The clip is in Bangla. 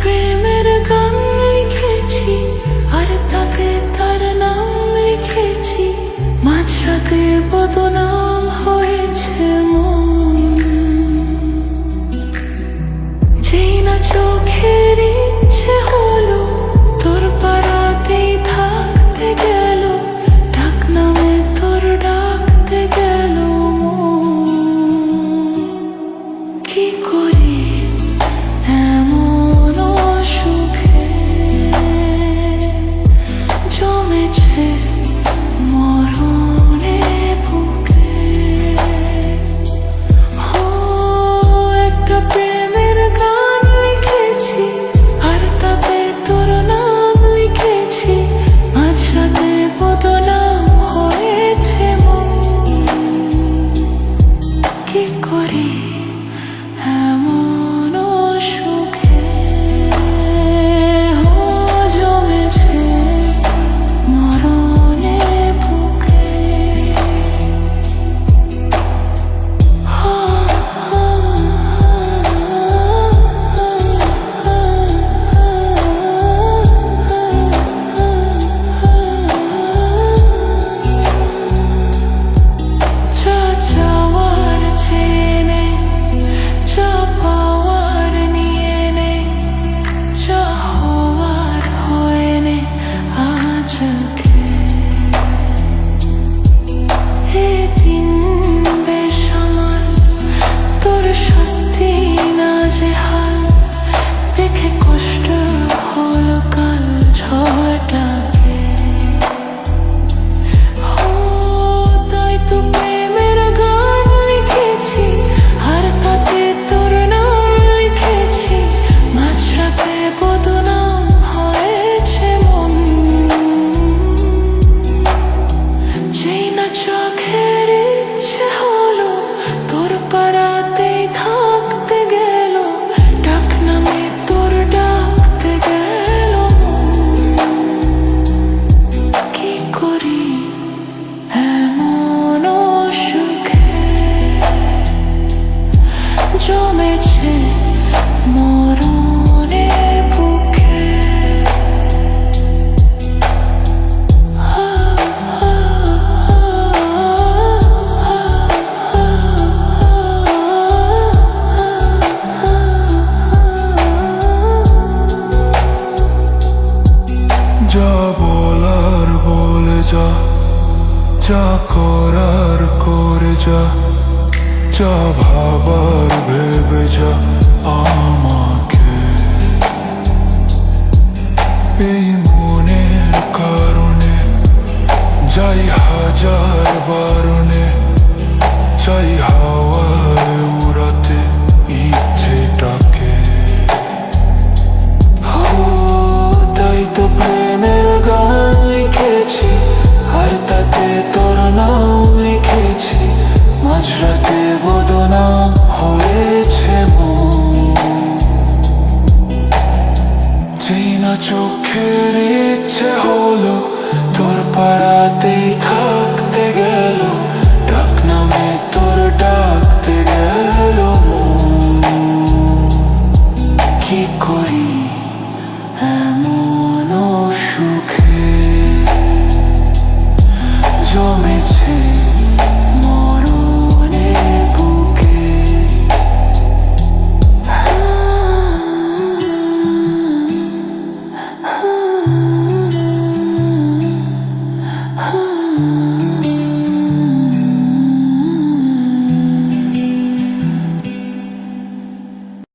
প্রেমের গান লিখেছি, আর তাতে তার নাম লিখেছি। মাঝরাতে বদনাম হয়েছে মন, যেই না চোখের ইচ্ছে হলো তোর পাড়াতেই থাকতে গেল, ডাক নামে তোর ডাকতে গেল মন। কি করি এমন সুখে জমেছে মরণে বুকে। একটা প্রেমের গান লিখেছি, আর তাতে তোর নাম লিখেছি। মাঝরাতে বদনাম হয়েছে মন, কি করি এমন সুখে জমেছে মরণে বুকে। যা চাওয়ার চেয়ে নে, যা পাওয়ার নিয়ে নে, যা হওয়ার হয়ে নে আজকে। এ দিন বেসামাল, তোর শাস্তি নাজেহাল, দেখে কষ্ট হলো কাল ঝড়টাকে। তাই তো প্রেমের গান লিখেছি, আর তাতে তোর নাম লিখেছি। মাঝরাতে বদনাম হয়েছে মন, যেই না চোখের ইচ্ছে হলো তোর পাড়াতেই থাকতে গেল, ডাক নামে তোর ডাকতে গেল মন। কি করি এমন সুখে জমেছে মরণে বুকে। যা বলার বলে যা, যা করার করে যা, যা ভাবার ভেবে যা আমাকে। এই মনের কারণে যাই হাজার বারণে, চাই হাওয়ায় উড়াতে ইচ্ছেটাকে। তাই তো প্রেমের গান লিখেছি, আর তাতে তোর নাম লিখেছি। মাঝরাতে বদনাম হয়েছে মন, যেই না চোখের ইচ্ছে হলো তোর পাড়াতেই থাকতে গেল, ডাক নামে তোর ডাকতে গেল মন। কি করি এমন সুখে